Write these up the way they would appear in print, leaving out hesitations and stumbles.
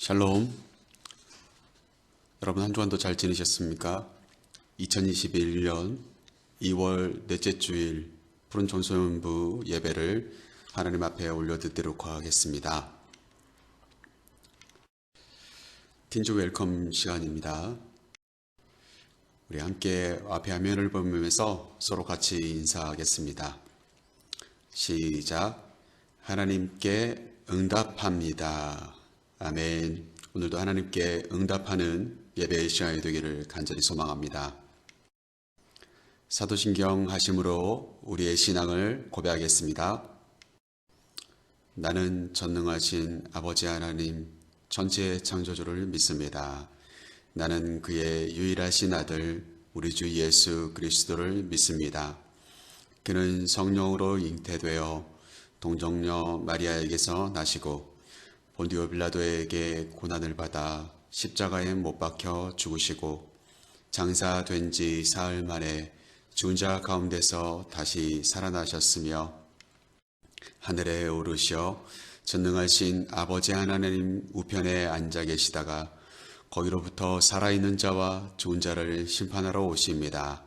샬롬. 여러분 한 주간도 잘 지내셨습니까? 2021년 2월 넷째 주일 푸른 청소년부 예배를 하나님 앞에 올려드리도록 하겠습니다. 틴즈 웰컴 시간입니다. 우리 함께 앞에 화면을 보면서 서로 같이 인사하겠습니다. 시작. 하나님께 응답합니다. 아멘. 오늘도 하나님께 응답하는 예배의 시간이 되기를 간절히 소망합니다. 사도신경 하심으로 우리의 신앙을 고백하겠습니다. 나는 전능하신 아버지 하나님 전지의 창조주를 믿습니다. 나는 그의 유일하신 아들 우리 주 예수 그리스도를 믿습니다. 그는 성령으로 잉태되어 동정녀 마리아에게서 나시고 본디오 빌라도에게 고난을 받아 십자가에 못 박혀 죽으시고 장사된 지 사흘 만에 죽은 자 가운데서 다시 살아나셨으며 하늘에 오르시어 전능하신 아버지 하나님 우편에 앉아 계시다가 거기로부터 살아있는 자와 죽은 자를 심판하러 오십니다.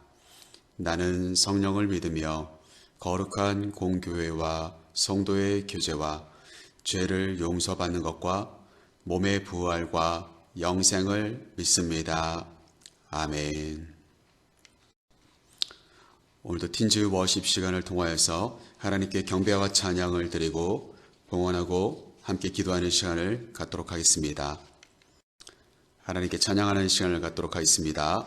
나는 성령을 믿으며 거룩한 공교회와 성도의 교제와 죄를 용서받는 것과 몸의 부활과 영생을 믿습니다. 아멘. 오늘도 틴즈 워십 시간을 통하여서 하나님께 경배와 찬양을 드리고 봉헌하고 함께 기도하는 시간을 갖도록 하겠습니다. 하나님께 찬양하는 시간을 갖도록 하겠습니다.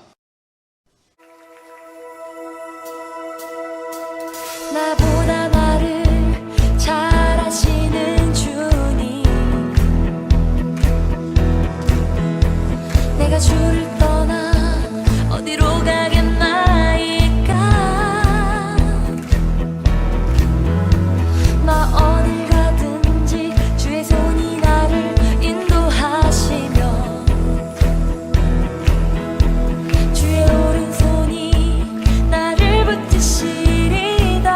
나보다 나를 잘 아시는 주님, 내가 주를 떠나 어디로 가겠나이까. 나 어딜 가든지 주의 손이 나를 인도하시며 주의 오른손이 나를 붙드시리다.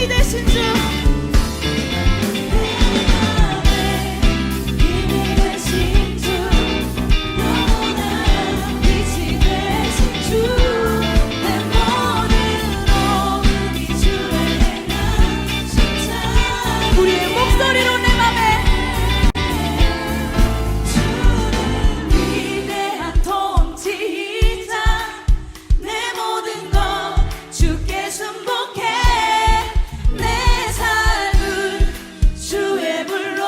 힘이 되신 주, 힘이 되신 주 영원한 빛이 되신 주 내 모든 어음이 주의 행한 칭찬 우리의 목소리로 내 맘에 주는 위대한 통치자 내 모든 것 주께 순복해 내 삶을 주의 불로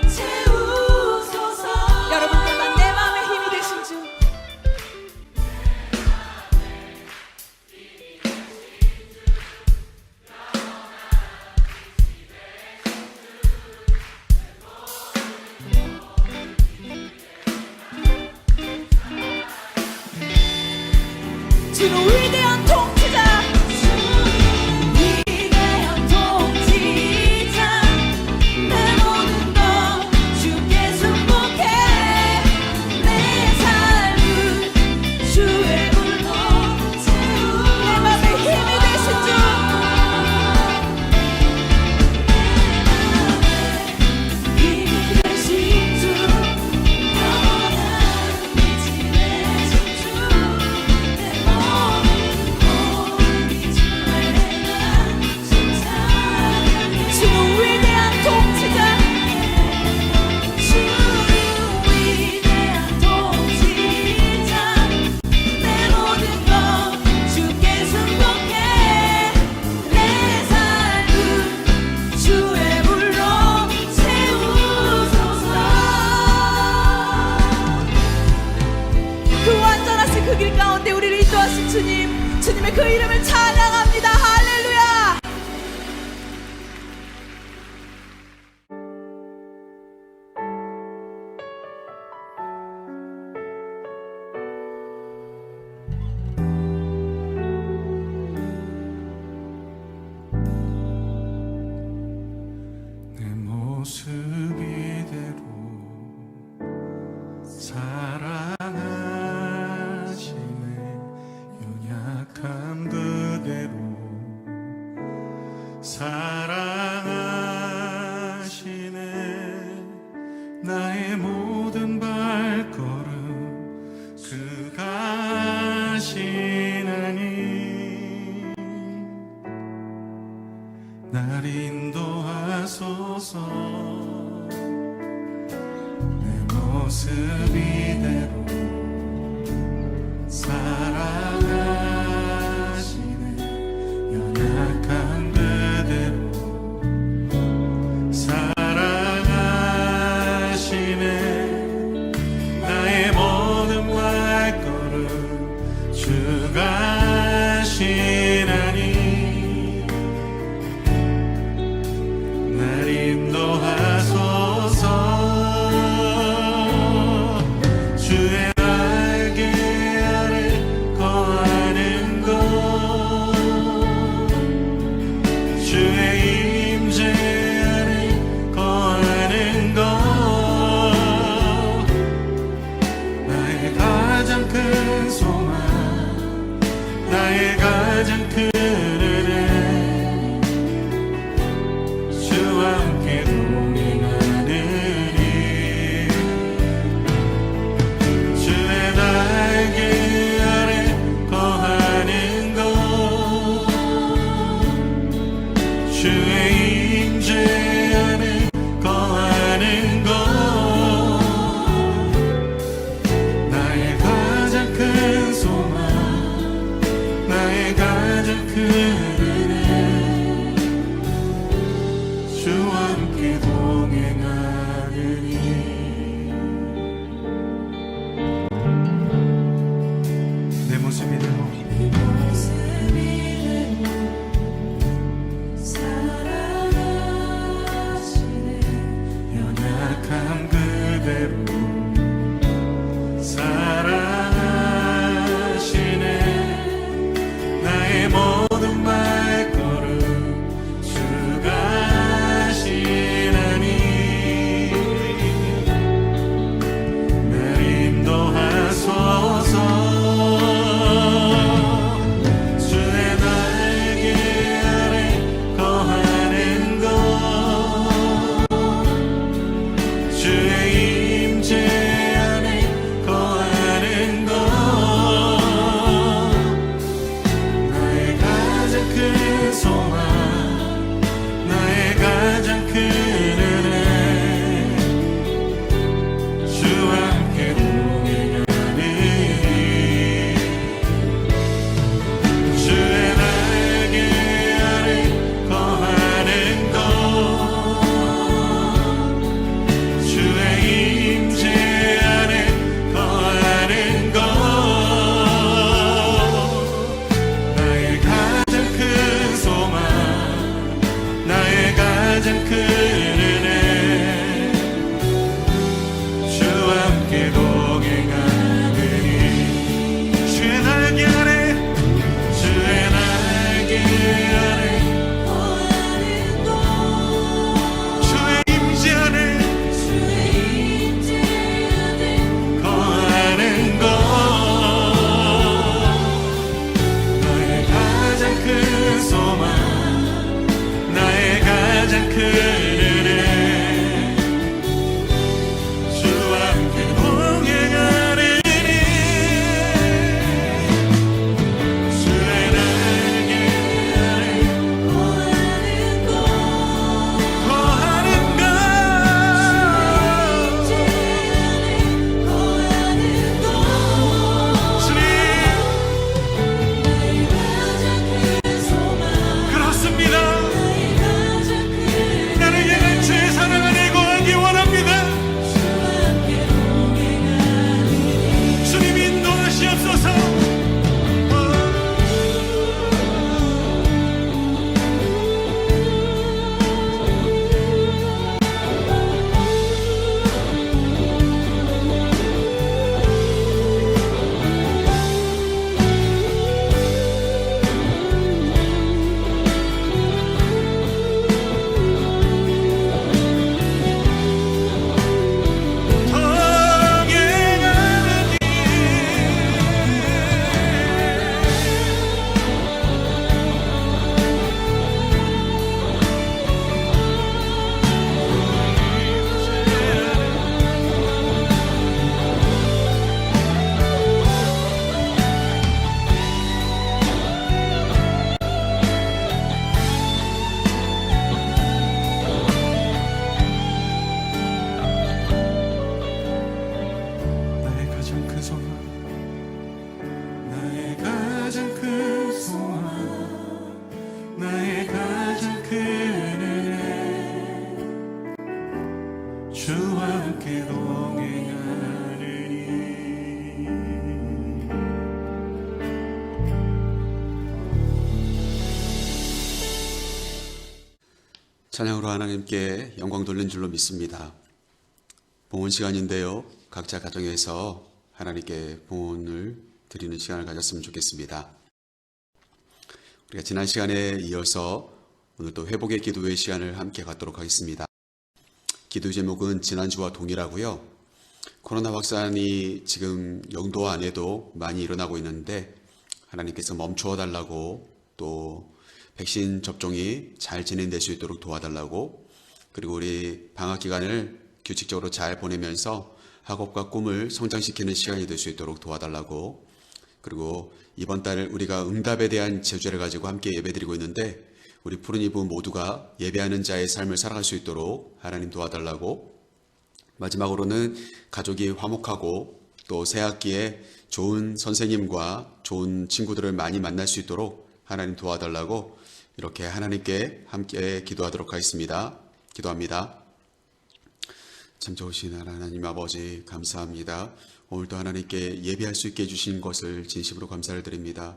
채우소서 여러분들만 내 맘에 힘이 되신 주. 주는 위대한 통치자, 위대한 통치자 내 모든 것 주께 순복해 내 삶을 주의 불로 채우 내 맘에 힘이 되신 주. 힘이 되신 주 영원한 빛이 되신 주내 모든 어음이 주의 행한 칭찬 주는 위대한 통치자, 주는 위대한 통치자 내 모든 것 주께 순복해 내 삶을 주의 불로 채우소서 그 완전하신 그 길 가운데 우리를 인도하신 주님, 주님의 그 이름을 찬양합니다. 할렐루야. 내 모습 이대로 사랑하시네 연약함 그대로 사랑하시네 나의 모든 발걸음 그가 하시나니 날 인도하소서 내 모습 이대로 사랑하시네 연약한 그대로 사랑하시네 나의 모든 발걸음 주가 하시나니 날 인도하소서 주의 날개 아래 거하는 것 주의 임재 아래 거하는 것 나의 가장 큰 소망 나의 가장 큰 은혜 주와 함께 동행하느니 주의 날개 아래 거하는 것 주의 임재 안에 거하는 것 나의 가장 큰 소망 나의 가장 큰 은혜 주와 함께 동행하느니 내 모습 이대로 사랑하시네 연약함 그대로 사랑하시네 나의 모든 말 그 은혜 주와 함께 동행하니 주의 날개 아래 거하는 것 주의 임재 안에 거하는 것 나의 가장 큰 소망 나의 가장 큰 은혜 주와 함께 동행하느니 주의 날개 아래 주의 날개 아래 주의 임재 안에 거하는 것 나의 가장 큰 소망 나의 가장 큰 은혜 주와 함께 동행하리니 주의 날개 아래 거하는 것 주님 그렇습니다 나를 향한 주의 사랑 안에 거하기 원합니다 주님 인도하시옵소서 나의 가장 큰 소망 나의 가장 큰 소망 나의 가장 큰 은혜 주와 함께 동행하리니 찬양으로 하나님께 영광 돌린 줄로 믿습니다. 봉헌 시간인데요. 각자 가정에서 하나님께 봉헌을 드리는 시간을 가졌으면 좋겠습니다. 우리가 지난 시간에 이어서 오늘 또 회복의 기도의 시간을 함께 갖도록 하겠습니다. 기도 제목은 지난주와 동일하고요. 코로나 확산이 지금 영도 안에도 많이 일어나고 있는데 하나님께서 멈추어 달라고 또 백신 접종이 잘 진행될 수 있도록 도와달라고 그리고 우리 방학 기간을 규칙적으로 잘 보내면서 학업과 꿈을 성장시키는 시간이 될 수 있도록 도와달라고 그리고 이번 달 우리가 응답에 대한 제주를 가지고 함께 예배드리고 있는데 우리 푸른 이부 모두가 예배하는 자의 삶을 살아갈 수 있도록 하나님 도와달라고 마지막으로는 가족이 화목하고 또 새학기에 좋은 선생님과 좋은 친구들을 많이 만날 수 있도록 하나님 도와달라고 이렇게 하나님께 함께 기도하도록 하겠습니다. 기도합니다. 참 좋으신 하나님 아버지 감사합니다. 오늘도 하나님께 예배할 수 있게 해주신 것을 진심으로 감사를 드립니다.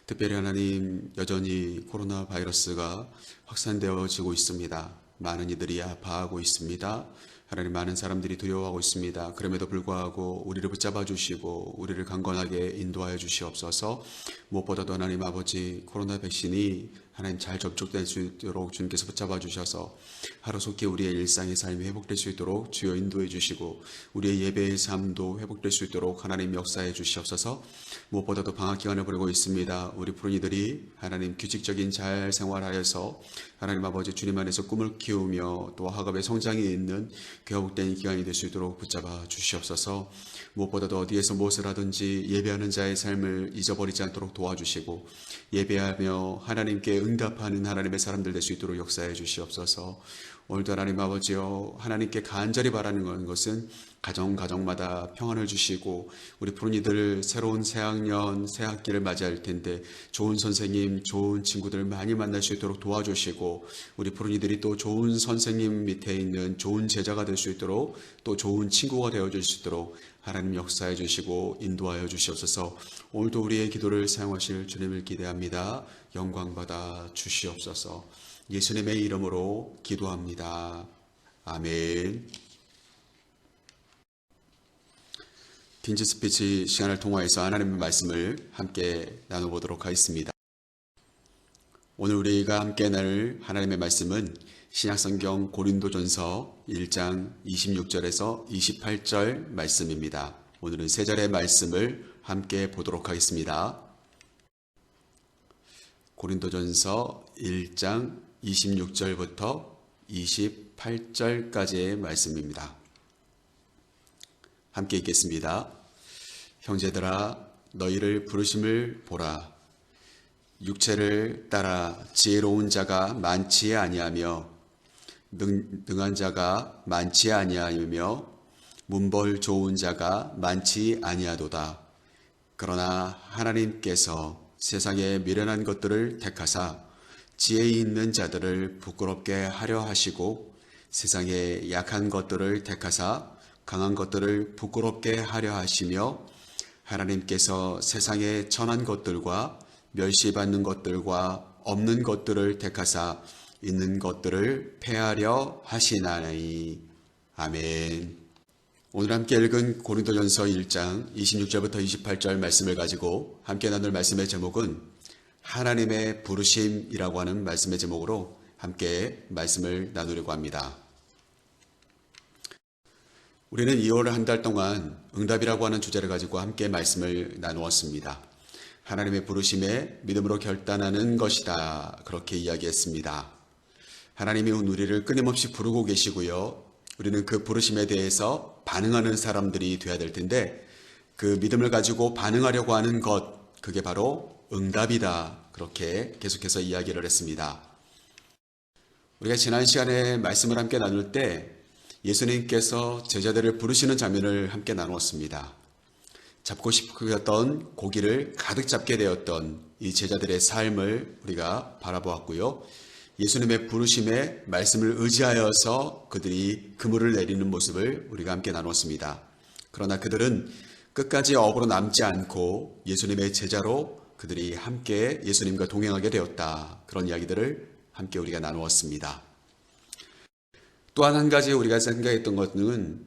특별히 하나님 여전히 코로나 바이러스가 확산되어지고 있습니다. 많은 이들이 아파하고 있습니다. 하나님 많은 사람들이 두려워하고 있습니다. 그럼에도 불구하고 우리를 붙잡아 주시고 우리를 강건하게 인도하여 주시옵소서. 무엇보다도 하나님 아버지 코로나 백신이 하나님 잘 접촉될 수 있도록 주님께서 붙잡아 주셔서 하루속히 우리의 일상의 삶이 회복될 수 있도록 주여 인도해 주시고 우리의 예배의 삶도 회복될 수 있도록 하나님 역사해 주시옵소서. 무엇보다도 방학 기간을 보내고 있습니다. 우리 푸른이들이 하나님 규칙적인 잘 생활하여서 하나님 아버지 주님 안에서 꿈을 키우며 또 학업의 성장이 있는 회복된 기간이 될 수 있도록 붙잡아 주시옵소서. 무엇보다도 어디에서 무엇을 하든지 예배하는 자의 삶을 잊어버리지 않도록 도와주시고 예배하며 하나님께 응답하는 하나님의 사람들 될 수 있도록 역사해 주시옵소서. 오늘도 하나님 아버지여, 하나님께 간절히 바라는 것은 가정마다 평안을 주시고 우리 푸른이들 새로운 새학년 새학기를 맞이할 텐데 좋은 선생님, 좋은 친구들 많이 만날 수 있도록 도와주시고, 우리 푸른이들이 또 좋은 선생님 밑에 있는 좋은 제자가 될 수 있도록, 또 좋은 친구가 되어줄 수 있도록 하나님 역사해 주시고 인도하여 주시옵소서. 오늘도 우리의 기도를 사용하실 주님을 기대합니다. 영광 받아 주시옵소서. 예수님의 이름으로 기도합니다. 아멘. 틴지 스피치 시간을 통하여서 하나님의 말씀을 함께 나눠보도록 하겠습니다. 오늘 우리가 함께 나눌 하나님의 말씀은 신약성경 고린도전서 1장 26절에서 28절 말씀입니다. 오늘은 세 절의 말씀을 함께 보도록 하겠습니다. 고린도전서 1장 26절부터 28절까지의 말씀입니다. 함께 읽겠습니다. 형제들아, 너희를 부르심을 보라. 육체를 따라 지혜로운 자가 많지 아니하며 능한 자가 많지 아니하며 문벌 좋은 자가 많지 아니하도다. 그러나 하나님께서 세상에 미련한 것들을 택하사 지혜 있는 자들을 부끄럽게 하려 하시고, 세상에 약한 것들을 택하사 강한 것들을 부끄럽게 하려 하시며, 하나님께서 세상에 천한 것들과 멸시받는 것들과 없는 것들을 택하사 있는 것들을 폐하려 하시나니. 아멘. 오늘 함께 읽은 고린도전서 1장 26절부터 28절 말씀을 가지고 함께 나눌 말씀의 제목은 하나님의 부르심이라고 하는 말씀의 제목으로 함께 말씀을 나누려고 합니다. 우리는 2월 한 달 동안 응답이라고 하는 주제를 가지고 함께 말씀을 나누었습니다. 하나님의 부르심에 믿음으로 결단하는 것이다, 그렇게 이야기했습니다. 하나님이 우리를 끊임없이 부르고 계시고요, 우리는 그 부르심에 대해서 반응하는 사람들이 되어야 될 텐데, 그 믿음을 가지고 반응하려고 하는 것, 그게 바로 응답이다, 그렇게 계속해서 이야기를 했습니다. 우리가 지난 시간에 말씀을 함께 나눌 때 예수님께서 제자들을 부르시는 장면을 함께 나누었습니다. 잡고 싶었던 고기를 가득 잡게 되었던 이 제자들의 삶을 우리가 바라보았고요, 예수님의 부르심에 말씀을 의지하여서 그들이 그물을 내리는 모습을 우리가 함께 나누었습니다. 그러나 그들은 끝까지 업으로 남지 않고 예수님의 제자로 그들이 함께 예수님과 동행하게 되었다, 그런 이야기들을 함께 우리가 나누었습니다. 또한 한 가지 우리가 생각했던 것은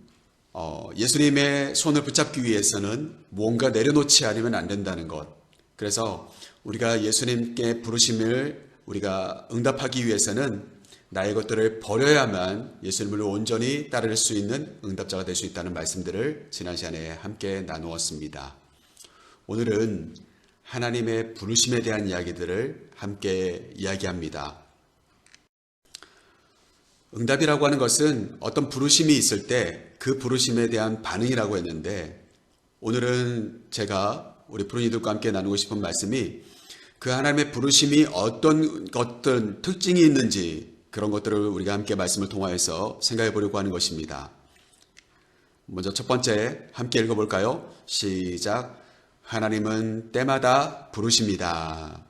예수님의 손을 붙잡기 위해서는 뭔가 내려놓지 않으면 안 된다는 것. 그래서 우리가 예수님께 부르심을 우리가 응답하기 위해서는 나의 것들을 버려야만 예수님을 온전히 따를 수 있는 응답자가 될 수 있다는 말씀들을 지난 시간에 함께 나누었습니다. 오늘은 하나님의 부르심에 대한 이야기들을 함께 이야기합니다. 응답이라고 하는 것은 어떤 부르심이 있을 때 그 부르심에 대한 반응이라고 했는데, 오늘은 제가 우리 푸른이들과 함께 나누고 싶은 말씀이 그 하나님의 부르심이 어떤 것들 특징이 있는지, 그런 것들을 우리가 함께 말씀을 통하여서 생각해 보려고 하는 것입니다. 먼저 첫 번째 함께 읽어볼까요? 시작. 하나님은 때마다 부르십니다.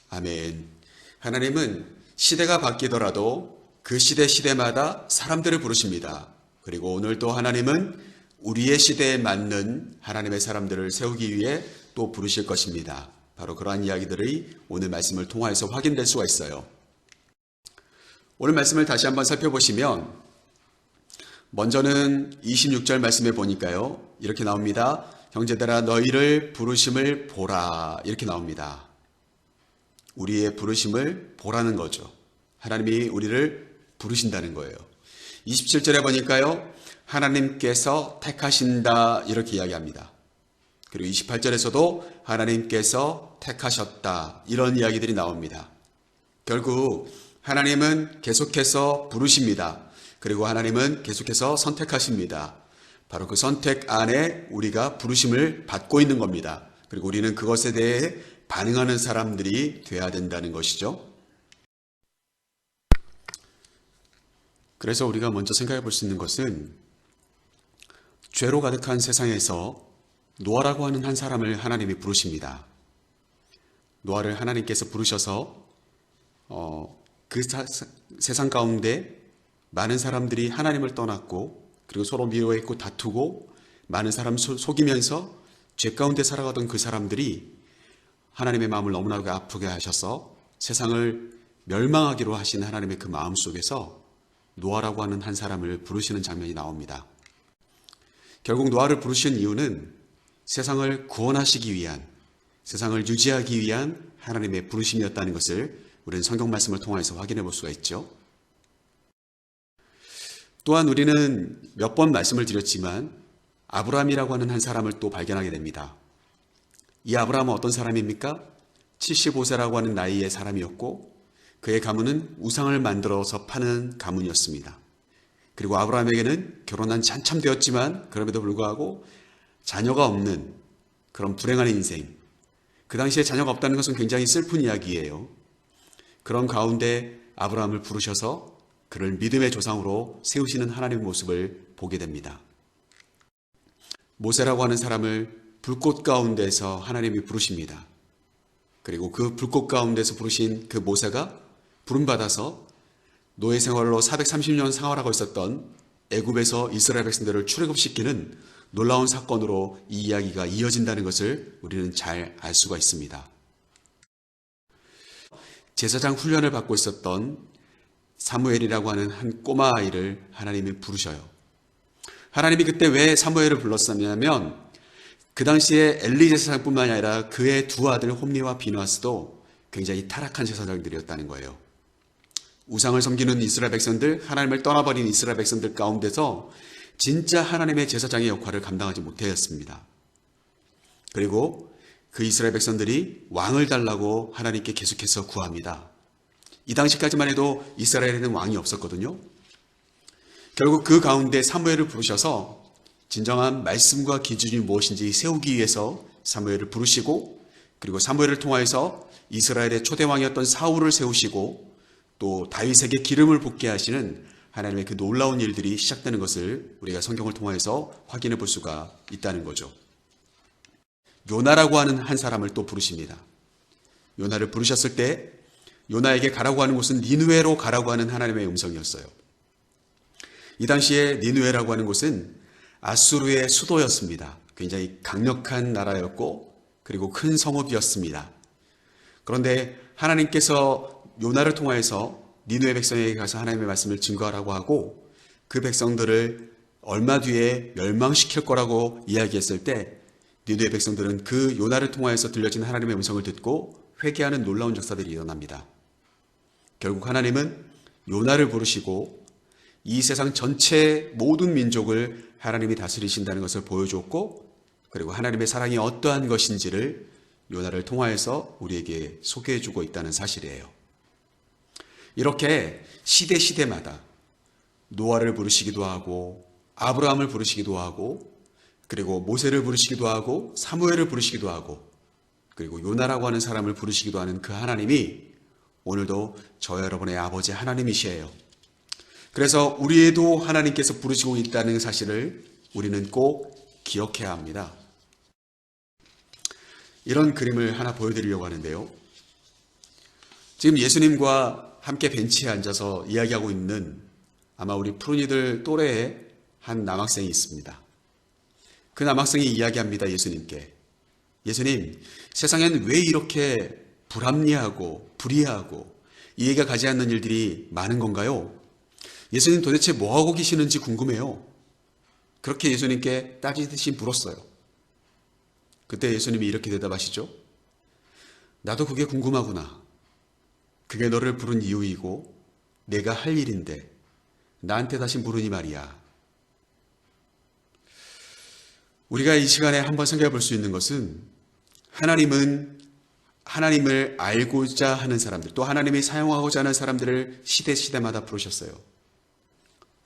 아멘. 하나님은 시대가 바뀌더라도 그 시대마다 사람들을 부르십니다. 그리고 오늘도 하나님은 우리의 시대에 맞는 하나님의 사람들을 세우기 위해 또 부르실 것입니다. 바로 그러한 이야기들이 오늘 말씀을 통하여서 확인될 수가 있어요. 오늘 말씀을 다시 한번 살펴보시면 먼저는 26절 말씀에 보니까요, 이렇게 나옵니다. 형제들아, 너희를 부르심을 보라, 이렇게 나옵니다. 우리의 부르심을 보라는 거죠. 하나님이 우리를 부르신다는 거예요. 27절에 보니까요, 하나님께서 택하신다, 이렇게 이야기합니다. 그리고 28절에서도 하나님께서 택하셨다, 이런 이야기들이 나옵니다. 결국 하나님은 계속해서 부르십니다. 그리고 하나님은 계속해서 선택하십니다. 바로 그 선택 안에 우리가 부르심을 받고 있는 겁니다. 그리고 우리는 그것에 대해 반응하는 사람들이 되어야 된다는 것이죠. 그래서 우리가 먼저 생각해 볼 수 있는 것은 죄로 가득한 세상에서 노아라고 하는 한 사람을 하나님이 부르십니다. 노아를 하나님께서 부르셔서 그 세상 가운데 많은 사람들이 하나님을 떠났고 그리고 서로 미워했고 다투고 많은 사람 속이면서 죄 가운데 살아가던 그 사람들이 하나님의 마음을 너무나도 아프게 하셔서 세상을 멸망하기로 하신 하나님의 그 마음 속에서 노아라고 하는 한 사람을 부르시는 장면이 나옵니다. 결국 노아를 부르신 이유는 세상을 구원하시기 위한, 세상을 유지하기 위한 하나님의 부르심이었다는 것을 우리는 성경 말씀을 통해서 확인해 볼 수가 있죠. 또한 우리는 몇 번 말씀을 드렸지만 아브라함이라고 하는 한 사람을 또 발견하게 됩니다. 이 아브라함은 어떤 사람입니까? 75세라고 하는 나이의 사람이었고 그의 가문은 우상을 만들어서 파는 가문이었습니다. 그리고 아브라함에게는 결혼한 지 한참 되었지만 그럼에도 불구하고 자녀가 없는 그런 불행한 인생. 그 당시에 자녀가 없다는 것은 굉장히 슬픈 이야기예요. 그런 가운데 아브라함을 부르셔서 그를 믿음의 조상으로 세우시는 하나님의 모습을 보게 됩니다. 모세라고 하는 사람을 불꽃 가운데서 하나님이 부르십니다. 그리고 그 불꽃 가운데서 부르신 그 모세가 부름받아서 노예 생활로 430년 생활하고 있었던 애굽에서 이스라엘 백성들을 출애굽시키는 놀라운 사건으로 이 이야기가 이어진다는 것을 우리는 잘 알 수가 있습니다. 제사장 훈련을 받고 있었던 사무엘이라고 하는 한 꼬마 아이를 하나님이 부르셔요. 하나님이 그때 왜 사무엘을 불렀었냐면 그 당시에 엘리 제사장뿐만 아니라 그의 두 아들 홈리와 비누아스도 굉장히 타락한 제사장들이었다는 거예요. 우상을 섬기는 이스라엘 백성들, 하나님을 떠나버린 이스라엘 백성들 가운데서 진짜 하나님의 제사장의 역할을 감당하지 못하였습니다. 그리고 그 이스라엘 백성들이 왕을 달라고 하나님께 계속해서 구합니다. 이 당시까지만 해도 이스라엘에는 왕이 없었거든요. 결국 그 가운데 사무엘을 부르셔서 진정한 말씀과 기준이 무엇인지 세우기 위해서 사무엘을 부르시고 그리고 사무엘을 통하여서 이스라엘의 초대왕이었던 사울을 세우시고 또 다윗에게 기름을 붓게 하시는 하나님의 그 놀라운 일들이 시작되는 것을 우리가 성경을 통해서 확인해 볼 수가 있다는 거죠. 요나라고 하는 한 사람을 또 부르십니다. 요나를 부르셨을 때 요나에게 가라고 하는 곳은 니느웨로 가라고 하는 하나님의 음성이었어요. 이 당시에 니느웨라고 하는 곳은 아수르의 수도였습니다. 굉장히 강력한 나라였고 그리고 큰 성읍이었습니다. 그런데 하나님께서 요나를 통하여서 니느웨 백성에게 가서 하나님의 말씀을 증거하라고 하고 그 백성들을 얼마 뒤에 멸망시킬 거라고 이야기했을 때 니느웨 백성들은 그 요나를 통하여서 들려진 하나님의 음성을 듣고 회개하는 놀라운 역사들이 일어납니다. 결국 하나님은 요나를 부르시고 이 세상 전체 모든 민족을 하나님이 다스리신다는 것을 보여줬고 그리고 하나님의 사랑이 어떠한 것인지를 요나를 통하여서 우리에게 소개해주고 있다는 사실이에요. 이렇게 시대마다 노아를 부르시기도 하고 아브라함을 부르시기도 하고 그리고 모세를 부르시기도 하고 사무엘을 부르시기도 하고 그리고 요나라고 하는 사람을 부르시기도 하는 그 하나님이 오늘도 저와 여러분의 아버지 하나님이시에요. 그래서 우리에도 하나님께서 부르시고 있다는 사실을 우리는 꼭 기억해야 합니다. 이런 그림을 하나 보여드리려고 하는데요. 지금 예수님과 함께 벤치에 앉아서 이야기하고 있는 아마 우리 푸른이들 또래의 한 남학생이 있습니다. 그 남학생이 이야기합니다. 예수님께. 예수님, 세상엔 왜 이렇게 불합리하고 불의하고 이해가 가지 않는 일들이 많은 건가요? 예수님 도대체 뭐하고 계시는지 궁금해요. 그렇게 예수님께 따지듯이 물었어요. 그때 예수님이 이렇게 대답하시죠. 나도 그게 궁금하구나. 그게 너를 부른 이유이고 내가 할 일인데 나한테 다시 물으니 말이야. 우리가 이 시간에 한번 생각해 볼 수 있는 것은 하나님은 하나님을 알고자 하는 사람들, 또 하나님이 사용하고자 하는 사람들을 시대마다 부르셨어요.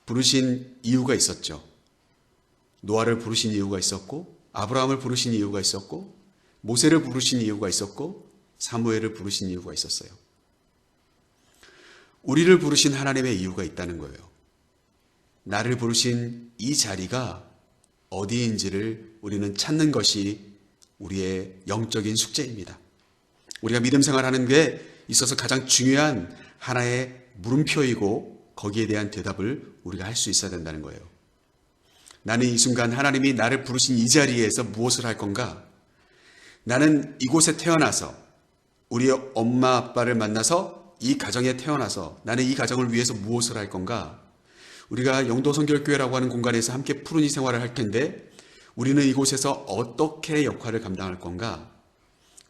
부르신 이유가 있었죠. 노아를 부르신 이유가 있었고, 아브라함을 부르신 이유가 있었고, 모세를 부르신 이유가 있었고, 사무엘을 부르신 이유가 있었어요. 우리를 부르신 하나님의 이유가 있다는 거예요. 나를 부르신 이 자리가 어디인지를 우리는 찾는 것이 우리의 영적인 숙제입니다. 우리가 믿음 생활하는 데 있어서 가장 중요한 하나의 물음표이고 거기에 대한 대답을 우리가 할 수 있어야 된다는 거예요. 나는 이 순간 하나님이 나를 부르신 이 자리에서 무엇을 할 건가? 나는 이곳에 태어나서 우리 엄마 아빠를 만나서 이 가정에 태어나서 나는 이 가정을 위해서 무엇을 할 건가? 우리가 영도성결교회라고 하는 공간에서 함께 푸른이 생활을 할 텐데 우리는 이곳에서 어떻게 역할을 감당할 건가?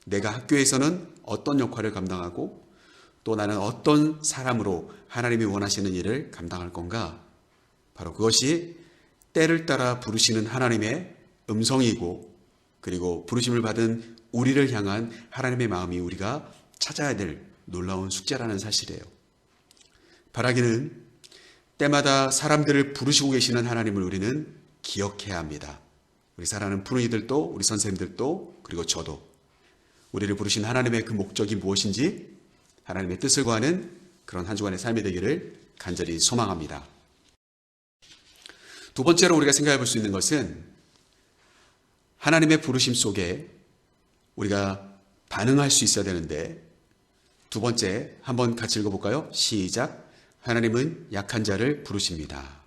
내가 학교에서는 어떤 역할을 감당하고 또 나는 어떤 사람으로 하나님이 원하시는 일을 감당할 건가? 바로 그것이 때를 따라 부르시는 하나님의 음성이고 그리고 부르심을 받은 우리를 향한 하나님의 마음이 우리가 찾아야 될 놀라운 숙제라는 사실이에요. 바라기는 때마다 사람들을 부르시고 계시는 하나님을 우리는 기억해야 합니다. 우리 사랑하는 푸른이들도 우리 선생님들도 그리고 저도 우리를 부르신 하나님의 그 목적이 무엇인지 하나님의 뜻을 구하는 그런 한 주간의 삶이 되기를 간절히 소망합니다. 두 번째로 우리가 생각해 볼 수 있는 것은 하나님의 부르심 속에 우리가 반응할 수 있어야 되는데 두 번째 한번 같이 읽어볼까요? 시작. 하나님은 약한 자를 부르십니다.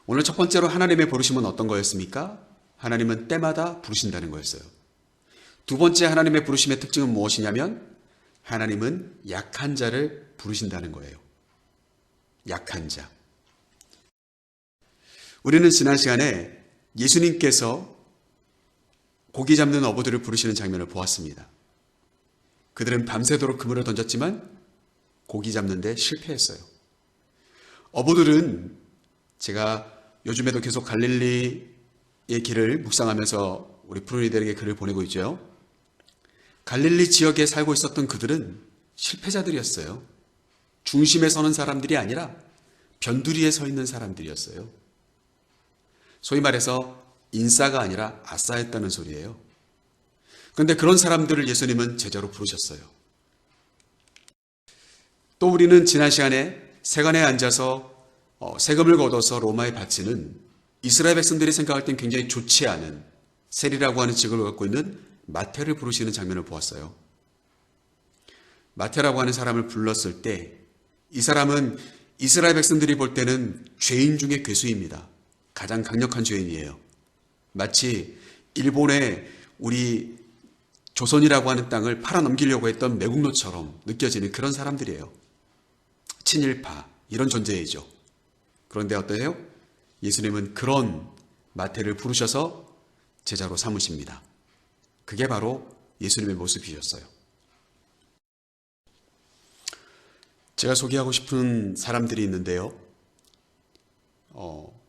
오늘 첫 번째로 하나님의 부르심은 어떤 거였습니까? 하나님은 때마다 부르신다는 거였어요. 두 번째 하나님의 부르심의 특징은 무엇이냐면 하나님은 약한 자를 부르신다는 거예요. 약한 자. 우리는 지난 시간에 예수님께서 고기 잡는 어부들을 부르시는 장면을 보았습니다. 그들은 밤새도록 그물을 던졌지만 고기 잡는데 실패했어요. 어부들은 제가 요즘에도 계속 갈릴리의 길을 묵상하면서 우리 푸른이들에게 글을 보내고 있죠. 갈릴리 지역에 살고 있었던 그들은 실패자들이었어요. 중심에 서는 사람들이 아니라 변두리에 서 있는 사람들이었어요. 소위 말해서 인싸가 아니라 아싸였다는 소리예요. 그런데 그런 사람들을 예수님은 제자로 부르셨어요. 또 우리는 지난 시간에 세관에 앉아서 세금을 걷어서 로마에 바치는 이스라엘 백성들이 생각할 땐 굉장히 좋지 않은 세리라고 하는 직업을 갖고 있는 마태를 부르시는 장면을 보았어요. 마태라고 하는 사람을 불렀을 때 이 사람은 이스라엘 백성들이 볼 때는 죄인 중에 괴수입니다. 가장 강력한 죄인이에요. 마치 일본의 우리 조선이라고 하는 땅을 팔아넘기려고 했던 매국노처럼 느껴지는 그런 사람들이에요. 친일파 이런 존재이죠. 그런데 어떠해요? 예수님은 그런 마태를 부르셔서 제자로 삼으십니다. 그게 바로 예수님의 모습이셨어요. 제가 소개하고 싶은 사람들이 있는데요.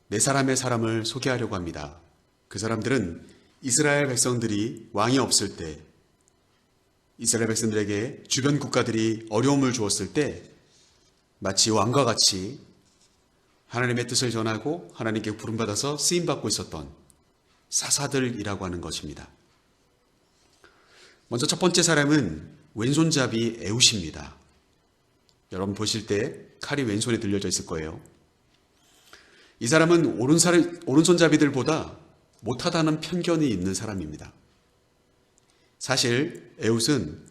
네 사람의 사람을 소개하려고 합니다. 그 사람들은 이스라엘 백성들이 왕이 없을 때 이스라엘 백성들에게 주변 국가들이 어려움을 주었을 때 마치 왕과 같이 하나님의 뜻을 전하고 하나님께 부름받아서 쓰임받고 있었던 사사들이라고 하는 것입니다. 먼저 첫 번째 사람은 왼손잡이 에웃입니다. 여러분 보실 때 칼이 왼손에 들려져 있을 거예요. 이 사람은 오른손잡이들보다 못하다는 편견이 있는 사람입니다. 사실 에웃은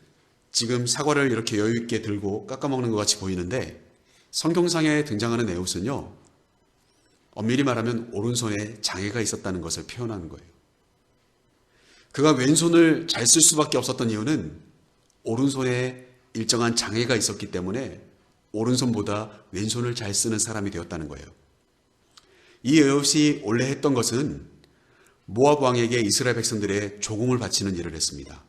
지금 사과를 이렇게 여유 있게 들고 깎아먹는 것 같이 보이는데 성경상에 등장하는 에웃은요, 엄밀히 말하면 오른손에 장애가 있었다는 것을 표현하는 거예요. 그가 왼손을 잘 쓸 수밖에 없었던 이유는 오른손에 일정한 장애가 있었기 때문에 오른손보다 왼손을 잘 쓰는 사람이 되었다는 거예요. 이 에웃이 원래 했던 것은 모압 왕에게 이스라엘 백성들의 조공을 바치는 일을 했습니다.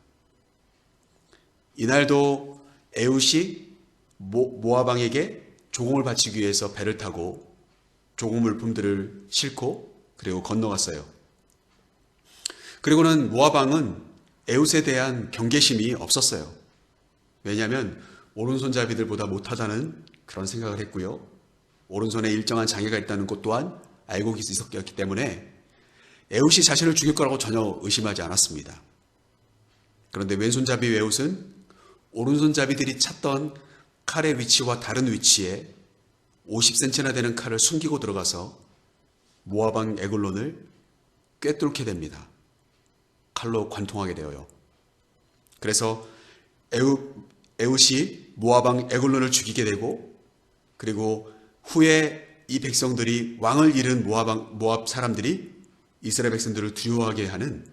이날도 에웃이 모압 왕에게 조공을 바치기 위해서 배를 타고 조공 물품들을 싣고 그리고 건너갔어요. 그리고는 모압 왕은 에웃에 대한 경계심이 없었어요. 왜냐하면 오른손잡이들보다 못하다는 그런 생각을 했고요. 오른손에 일정한 장애가 있다는 것 또한 알고 있었기 때문에 에웃이 자신을 죽일 거라고 전혀 의심하지 않았습니다. 그런데 왼손잡이 에웃은 오른손잡이들이 찾던 칼의 위치와 다른 위치에 50cm나 되는 칼을 숨기고 들어가서 모압 왕 에글론을 꿰뚫게 됩니다. 칼로 관통하게 되어요. 그래서 에훗이 모압 왕 에글론을 죽이게 되고, 그리고 후에 이 백성들이 왕을 잃은 모압 사람들이 이스라엘 백성들을 두려워하게 하는,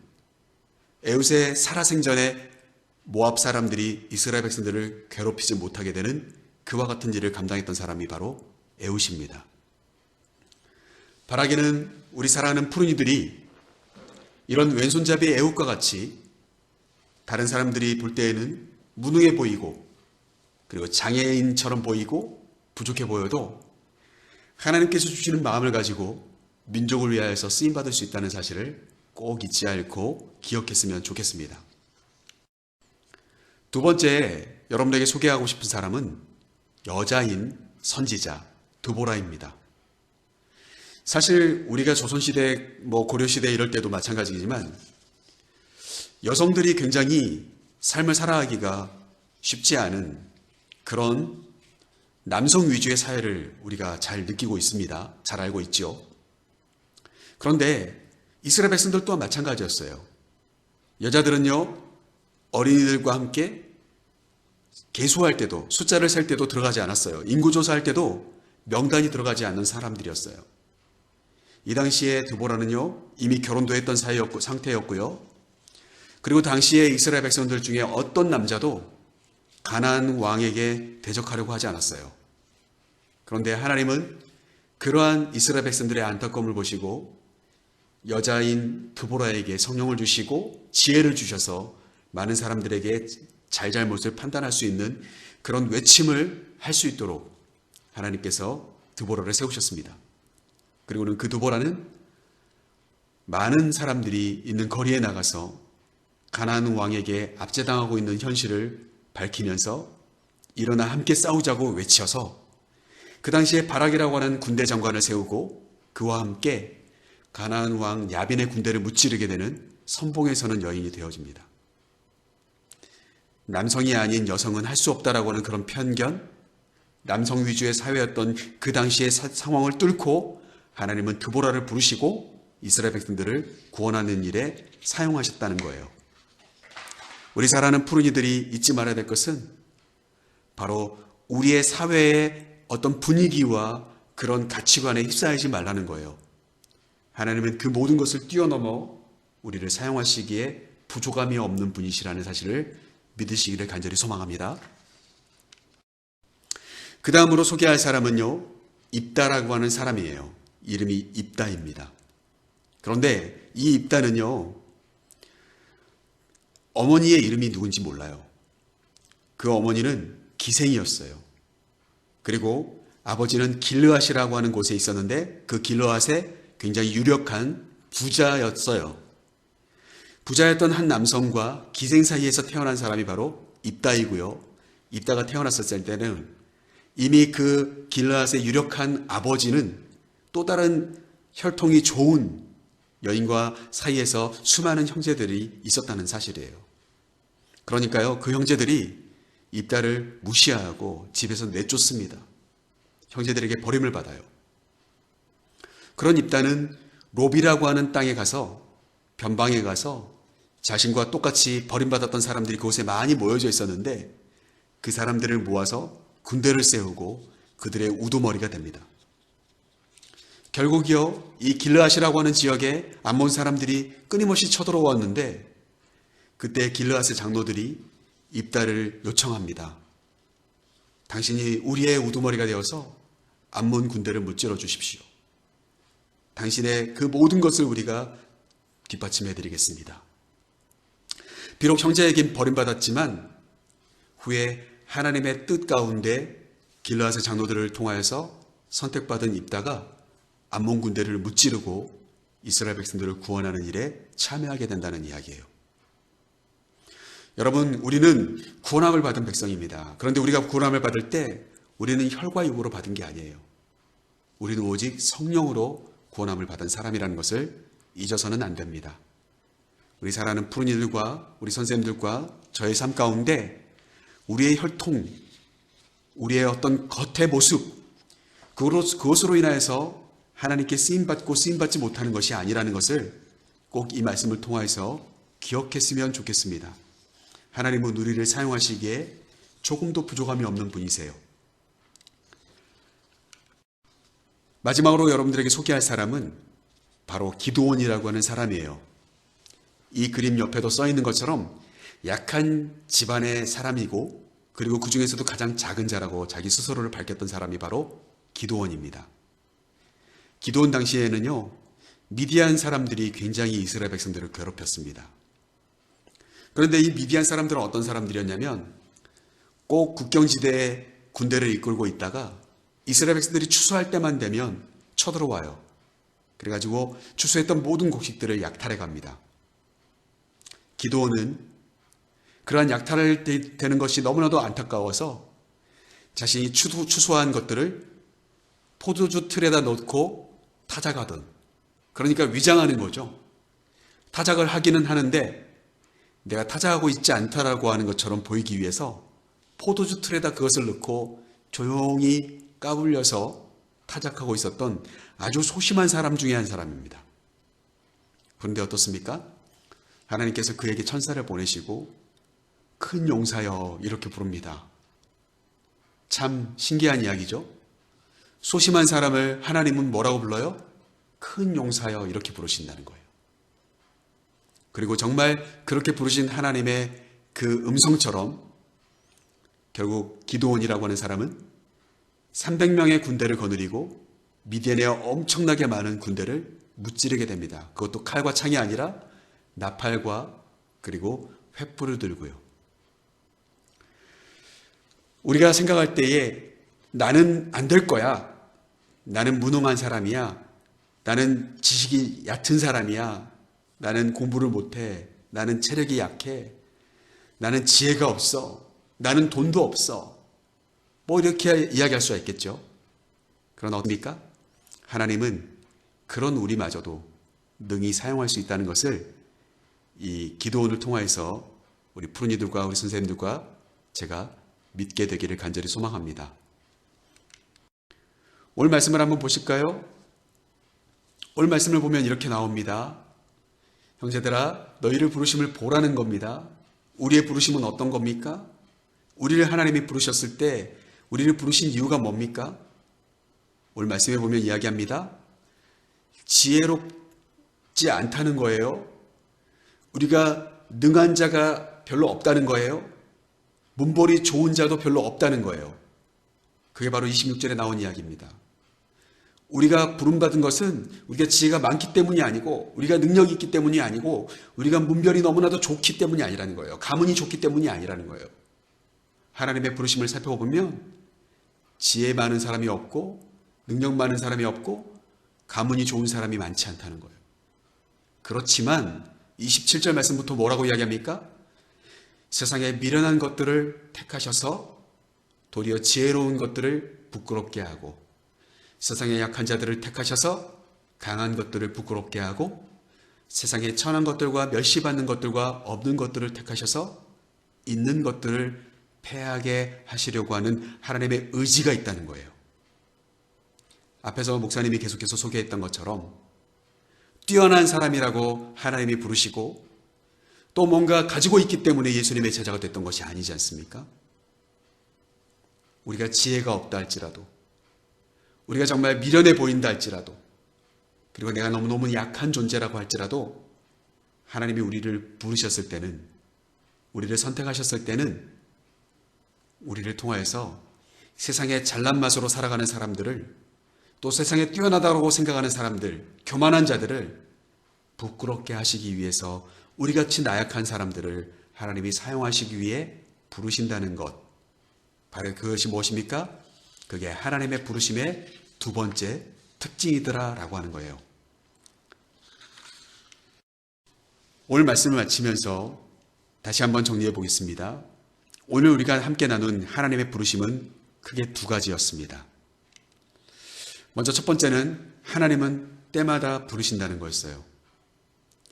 에훗의 살아생전에 모압 사람들이 이스라엘 백성들을 괴롭히지 못하게 되는 그와 같은 일을 감당했던 사람이 바로 에훗입니다. 바라기는 우리 사랑하는 푸른이들이 이런 왼손잡이 에훗과 같이 다른 사람들이 볼 때에는 무능해 보이고, 그리고 장애인처럼 보이고 부족해 보여도 하나님께서 주시는 마음을 가지고 민족을 위하여서 쓰임받을 수 있다는 사실을 꼭 잊지 않고 기억했으면 좋겠습니다. 두 번째, 여러분들에게 소개하고 싶은 사람은 여자인 선지자 드보라입니다. 사실 우리가 조선시대, 고려시대 이럴 때도 마찬가지지만 여성들이 굉장히 삶을 살아가기가 쉽지 않은 그런 남성 위주의 사회를 우리가 잘 느끼고 있습니다. 잘 알고 있죠. 그런데 이스라엘 백성들 또한 마찬가지였어요. 여자들은요, 어린이들과 함께 계수할 때도, 숫자를 셀 때도 들어가지 않았어요. 인구조사할 때도 명단이 들어가지 않는 사람들이었어요. 이 당시에 드보라는요, 이미 결혼도 했던 상태였고요. 그리고 당시에 이스라엘 백성들 중에 어떤 남자도 가나안 왕에게 대적하려고 하지 않았어요. 그런데 하나님은 그러한 이스라엘 백성들의 안타까움을 보시고 여자인 드보라에게 성령을 주시고 지혜를 주셔서 많은 사람들에게 잘잘못을 판단할 수 있는 그런 외침을 할 수 있도록 하나님께서 드보라를 세우셨습니다. 그리고는 그 드보라는 많은 사람들이 있는 거리에 나가서 가나안 왕에게 압제당하고 있는 현실을 밝히면서 일어나 함께 싸우자고 외쳐서 그 당시에 바락이라고 하는 군대 장관을 세우고 그와 함께 가나안 왕 야빈의 군대를 무찌르게 되는 선봉에 서는 여인이 되어집니다. 남성이 아닌 여성은 할 수 없다라고 하는 그런 편견, 남성 위주의 사회였던 그 당시의 상황을 뚫고 하나님은 드보라를 부르시고 이스라엘 백성들을 구원하는 일에 사용하셨다는 거예요. 우리 사랑하는 푸른이들이 잊지 말아야 될 것은 바로 우리의 사회의 어떤 분위기와 그런 가치관에 휩싸이지 말라는 거예요. 하나님은 그 모든 것을 뛰어넘어 우리를 사용하시기에 부족함이 없는 분이시라는 사실을 믿으시기를 간절히 소망합니다. 그 다음으로 소개할 사람은요, 입다라고 하는 사람이에요. 이름이 입다입니다. 그런데 이 입다는요, 어머니의 이름이 누군지 몰라요. 그 어머니는 기생이었어요. 그리고 아버지는 길르앗이라고 하는 곳에 있었는데 그 길르앗에 굉장히 유력한 부자였어요. 부자였던 한 남성과 기생 사이에서 태어난 사람이 바로 입다이고요. 입다가 태어났었을 때는 이미 그 길르앗의 유력한 아버지는 또 다른 혈통이 좋은 여인과 사이에서 수많은 형제들이 있었다는 사실이에요. 그러니까요, 그 형제들이 입다를 무시하고 집에서 내쫓습니다. 형제들에게 버림을 받아요. 그런 입다는 롭이라고 하는 땅에 가서, 변방에 가서 자신과 똑같이 버림받았던 사람들이 그곳에 많이 모여져 있었는데 그 사람들을 모아서 군대를 세우고 그들의 우두머리가 됩니다. 결국이요, 이 길르앗이라고 하는 지역에 암몬 사람들이 끊임없이 쳐들어왔는데 그때 길르앗의 장로들이 입다를 요청합니다. 당신이 우리의 우두머리가 되어서 암몬 군대를 무찌러 주십시오. 당신의 그 모든 것을 우리가 뒷받침해 드리겠습니다. 비록 형제에게 버림받았지만 후에 하나님의 뜻 가운데 길르앗의 장로들을 통하여서 선택받은 입다가 암몬 군대를 무찌르고 이스라엘 백성들을 구원하는 일에 참여하게 된다는 이야기예요. 여러분, 우리는 구원함을 받은 백성입니다. 그런데 우리가 구원함을 받을 때 우리는 혈과 육으로 받은 게 아니에요. 우리는 오직 성령으로 구원함을 받은 사람이라는 것을 잊어서는 안 됩니다. 우리 사랑하는 푸른이들과 우리 선생님들과 저의 삶 가운데 우리의 혈통, 우리의 어떤 겉의 모습, 그것으로 인하여서 하나님께 쓰임받고 쓰임받지 못하는 것이 아니라는 것을 꼭 이 말씀을 통해서 기억했으면 좋겠습니다. 하나님은 우리를 사용하시기에 조금도 부족함이 없는 분이세요. 마지막으로 여러분들에게 소개할 사람은 바로 기드온이라고 하는 사람이에요. 이 그림 옆에도 써 있는 것처럼 약한 집안의 사람이고, 그리고 그 중에서도 가장 작은 자라고 자기 스스로를 밝혔던 사람이 바로 기드온입니다. 기드온 당시에는요, 미디안 사람들이 굉장히 이스라엘 백성들을 괴롭혔습니다. 그런데 이 미디안 사람들은 어떤 사람들이었냐면, 꼭 국경지대에 군대를 이끌고 있다가 이스라엘 백성들이 추수할 때만 되면 쳐들어와요. 그래가지고 추수했던 모든 곡식들을 약탈해 갑니다. 기드온은 그러한 약탈되는 것이 너무나도 안타까워서 자신이 추수한 것들을 포도주 틀에다 넣고 타작하던, 그러니까 위장하는 거죠. 타작을 하기는 하는데 내가 타작하고 있지 않다라고 하는 것처럼 보이기 위해서 포도주 틀에다 그것을 넣고 조용히 까불려서 타작하고 있었던 아주 소심한 사람 중에 한 사람입니다. 그런데 어떻습니까? 하나님께서 그에게 천사를 보내시고 큰 용사여 이렇게 부릅니다. 참 신기한 이야기죠. 소심한 사람을 하나님은 뭐라고 불러요? 큰 용사여 이렇게 부르신다는 거예요. 그리고 정말 그렇게 부르신 하나님의 그 음성처럼 결국 기드온이라고 하는 사람은 300명의 군대를 거느리고 미디안의 엄청나게 많은 군대를 무찌르게 됩니다. 그것도 칼과 창이 아니라 나팔과 그리고 횃불을 들고요. 우리가 생각할 때에 나는 안 될 거야, 나는 무능한 사람이야, 나는 지식이 얕은 사람이야, 나는 공부를 못해, 나는 체력이 약해, 나는 지혜가 없어, 나는 돈도 없어, 뭐 이렇게 이야기할 수가 있겠죠. 그러나 어떻습니까? 하나님은 그런 우리마저도 능히 사용할 수 있다는 것을 이 기드온을 통해서 우리 푸른이들과 우리 선생님들과 제가 믿게 되기를 간절히 소망합니다. 오늘 말씀을 한번 보실까요? 오늘 말씀을 보면 이렇게 나옵니다. 형제들아, 너희를 부르심을 보라는 겁니다. 우리의 부르심은 어떤 겁니까? 우리를 하나님이 부르셨을 때 우리를 부르신 이유가 뭡니까? 오늘 말씀에 보면 이야기합니다. 지혜롭지 않다는 거예요. 우리가 능한 자가 별로 없다는 거예요. 문벌이 좋은 자도 별로 없다는 거예요. 그게 바로 26절에 나온 이야기입니다. 우리가 부름받은 것은 우리가 지혜가 많기 때문이 아니고, 우리가 능력이 있기 때문이 아니고, 우리가 문별이 너무나도 좋기 때문이 아니라는 거예요. 가문이 좋기 때문이 아니라는 거예요. 하나님의 부르심을 살펴보면 지혜 많은 사람이 없고, 능력 많은 사람이 없고, 가문이 좋은 사람이 많지 않다는 거예요. 그렇지만 27절 말씀부터 뭐라고 이야기합니까? 세상에 미련한 것들을 택하셔서 도리어 지혜로운 것들을 부끄럽게 하고, 세상의 약한 자들을 택하셔서 강한 것들을 부끄럽게 하고, 세상의 천한 것들과 멸시받는 것들과 없는 것들을 택하셔서 있는 것들을 패하게 하시려고 하는 하나님의 의지가 있다는 거예요. 앞에서 목사님이 계속해서 소개했던 것처럼 뛰어난 사람이라고 하나님이 부르시고 또 뭔가 가지고 있기 때문에 예수님의 제자가 됐던 것이 아니지 않습니까? 우리가 지혜가 없다 할지라도, 우리가 정말 미련해 보인다 할지라도, 그리고 내가 너무너무 약한 존재라고 할지라도 하나님이 우리를 부르셨을 때는, 우리를 선택하셨을 때는 우리를 통하여서 세상에 잘난 맛으로 살아가는 사람들을, 또 세상에 뛰어나다고 생각하는 사람들, 교만한 자들을 부끄럽게 하시기 위해서 우리같이 나약한 사람들을 하나님이 사용하시기 위해 부르신다는 것, 바로 그것이 무엇입니까? 그게 하나님의 부르심의 두 번째 특징이더라 라고 하는 거예요. 오늘 말씀을 마치면서 다시 한번 정리해 보겠습니다. 오늘 우리가 함께 나눈 하나님의 부르심은 크게 두 가지였습니다. 먼저 첫 번째는 하나님은 때마다 부르신다는 거였어요.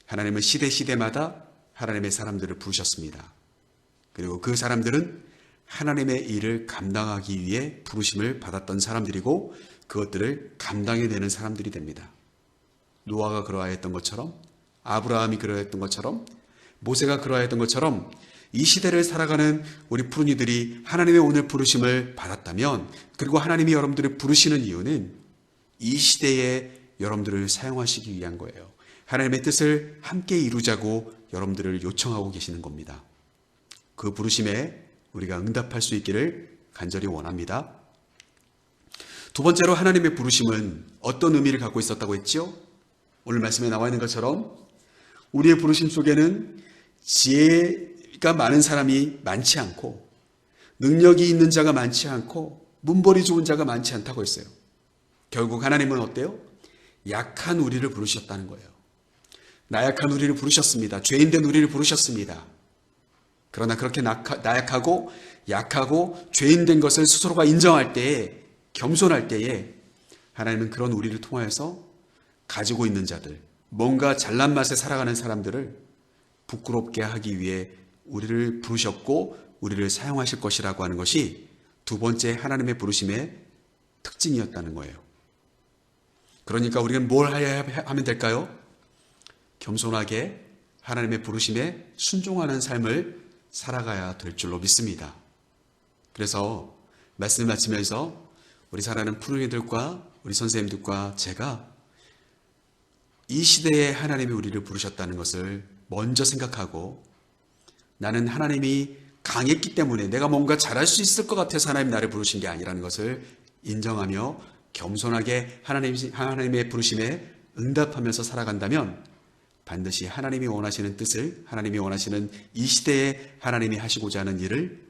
하나님은 시대마다 하나님의 사람들을 부르셨습니다. 그리고 그 사람들은 하나님의 일을 감당하기 위해 부르심을 받았던 사람들이고, 그것들을 감당해내는 사람들이 됩니다. 노아가 그러하였던 것처럼, 아브라함이 그러했던 것처럼, 모세가 그러하였던 것처럼 이 시대를 살아가는 우리 푸른이들이 하나님의 오늘 부르심을 받았다면, 그리고 하나님이 여러분들을 부르시는 이유는 이 시대에 여러분들을 사용하시기 위한 거예요. 하나님의 뜻을 함께 이루자고 여러분들을 요청하고 계시는 겁니다. 그 부르심에 우리가 응답할 수 있기를 간절히 원합니다. 두 번째로 하나님의 부르심은 어떤 의미를 갖고 있었다고 했죠? 오늘 말씀에 나와 있는 것처럼 우리의 부르심 속에는 지혜가 많은 사람이 많지 않고, 능력이 있는 자가 많지 않고, 문벌이 좋은 자가 많지 않다고 했어요. 결국 하나님은 어때요? 약한 우리를 부르셨다는 거예요. 나약한 우리를 부르셨습니다. 죄인된 우리를 부르셨습니다. 그러나 그렇게 나약하고 약하고 죄인된 것을 스스로가 인정할 때에, 겸손할 때에 하나님은 그런 우리를 통하여서 가지고 있는 자들, 뭔가 잘난 맛에 살아가는 사람들을 부끄럽게 하기 위해 우리를 부르셨고 우리를 사용하실 것이라고 하는 것이 두 번째 하나님의 부르심의 특징이었다는 거예요. 그러니까 우리는 뭘 하면 될까요? 겸손하게 하나님의 부르심에 순종하는 삶을 살아가야 될 줄로 믿습니다. 그래서 말씀을 마치면서 우리 사랑하는 푸른이들과 우리 선생님들과 제가 이 시대에 하나님이 우리를 부르셨다는 것을 먼저 생각하고, 나는 하나님이 강했기 때문에 내가 뭔가 잘할 수 있을 것 같아서 하나님 나를 부르신 게 아니라는 것을 인정하며 겸손하게 하나님의 부르심에 응답하면서 살아간다면 반드시 하나님이 원하시는 뜻을, 하나님이 원하시는 이 시대에 하나님이 하시고자 하는 일을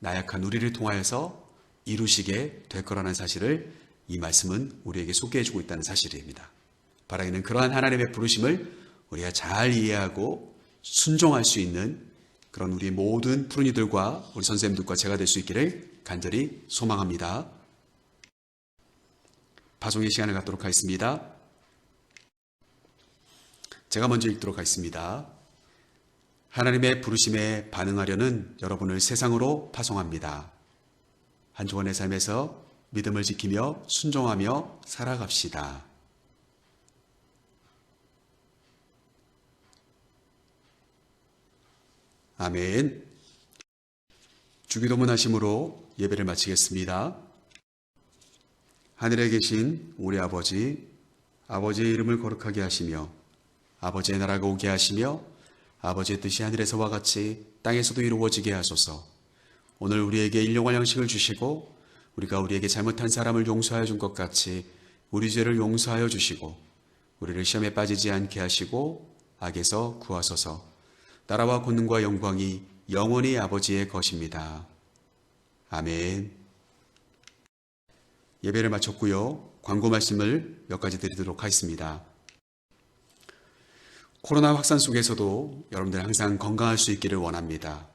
나약한 우리를 통하여서 이루시게 될 거라는 사실을 이 말씀은 우리에게 소개해주고 있다는 사실입니다. 바라기는 그러한 하나님의 부르심을 우리가 잘 이해하고 순종할 수 있는 그런 우리 모든 푸른이들과 우리 선생님들과 제가 될 수 있기를 간절히 소망합니다. 파송의 시간을 갖도록 하겠습니다. 제가 먼저 읽도록 하겠습니다. 하나님의 부르심에 반응하려는 여러분을 세상으로 파송합니다. 한 주간의 삶에서 믿음을 지키며 순종하며 살아갑시다. 아멘. 주기도문 하심으로 예배를 마치겠습니다. 하늘에 계신 우리 아버지, 아버지의 이름을 거룩하게 하시며 아버지의 나라가 오게 하시며 아버지의 뜻이 하늘에서와 같이 땅에서도 이루어지게 하소서. 오늘 우리에게 일용할 양식을 주시고 우리가 우리에게 잘못한 사람을 용서하여 준 것 같이 우리 죄를 용서하여 주시고 우리를 시험에 빠지지 않게 하시고 악에서 구하소서. 나라와 권능과 영광이 영원히 아버지의 것입니다. 아멘. 예배를 마쳤고요. 광고 말씀을 몇 가지 드리도록 하겠습니다. 코로나 확산 속에서도 여러분들 항상 건강할 수 있기를 원합니다.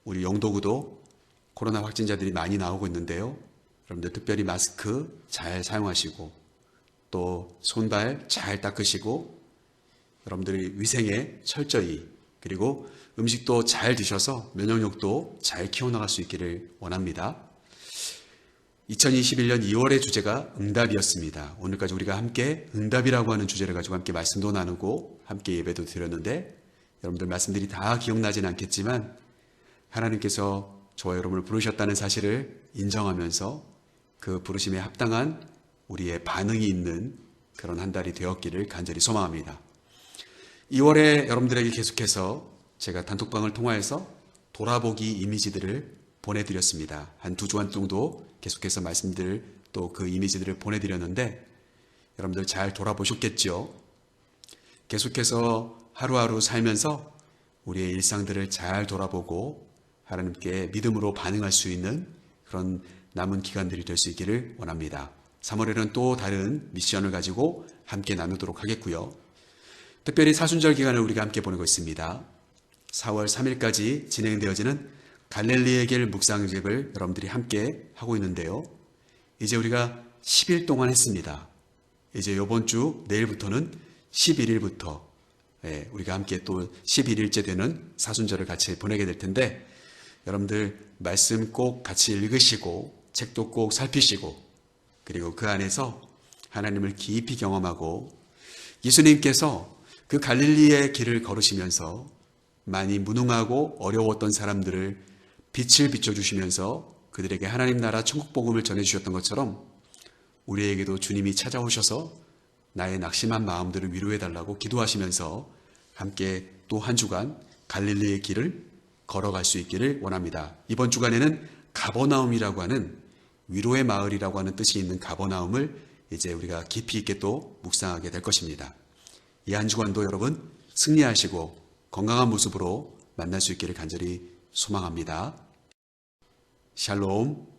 우리 영도구도 코로나 확진자들이 많이 나오고 있는데요. 여러분들 특별히 마스크 잘 사용하시고 또 손발 잘 닦으시고 여러분들이 위생에 철저히, 그리고 음식도 잘 드셔서 면역력도 잘 키워나갈 수 있기를 원합니다. 2021년 2월의 주제가 응답이었습니다. 오늘까지 우리가 함께 응답이라고 하는 주제를 가지고 함께 말씀도 나누고 함께 예배도 드렸는데, 여러분들 말씀들이 다 기억나지는 않겠지만 하나님께서 저와 여러분을 부르셨다는 사실을 인정하면서 그 부르심에 합당한 우리의 반응이 있는 그런 한 달이 되었기를 간절히 소망합니다. 2월에 여러분들에게 계속해서 제가 단톡방을 통하여서 돌아보기 이미지들을 보내드렸습니다. 한 2주간 정도 계속해서 말씀들 또 그 이미지들을 보내드렸는데 여러분들 잘 돌아보셨겠죠? 계속해서 하루하루 살면서 우리의 일상들을 잘 돌아보고 하나님께 믿음으로 반응할 수 있는 그런 남은 기간들이 될 수 있기를 원합니다. 3월에는 또 다른 미션을 가지고 함께 나누도록 하겠고요. 특별히 사순절 기간을 우리가 함께 보내고 있습니다. 4월 3일까지 진행되어지는 갈릴리의 길 묵상집을 여러분들이 함께 하고 있는데요. 이제 우리가 10일 동안 했습니다. 이제 이번 주 내일부터는 11일부터 우리가 함께 또 11일째 되는 사순절을 같이 보내게 될 텐데, 여러분들 말씀 꼭 같이 읽으시고 책도 꼭 살피시고 그리고 그 안에서 하나님을 깊이 경험하고 예수님께서 그 갈릴리의 길을 걸으시면서 많이 무능하고 어려웠던 사람들을 빛을 비춰주시면서 그들에게 하나님 나라 천국 복음을 전해주셨던 것처럼 우리에게도 주님이 찾아오셔서 나의 낙심한 마음들을 위로해달라고 기도하시면서 함께 또 한 주간 갈릴리의 길을 걸어갈 수 있기를 원합니다. 이번 주간에는 가버나움이라고 하는 위로의 마을이라고 하는 뜻이 있는 가버나움을 이제 우리가 깊이 있게 또 묵상하게 될 것입니다. 이 한 주간도 여러분 승리하시고 건강한 모습으로 만날 수 있기를 간절히 소망합니다. 샬롬.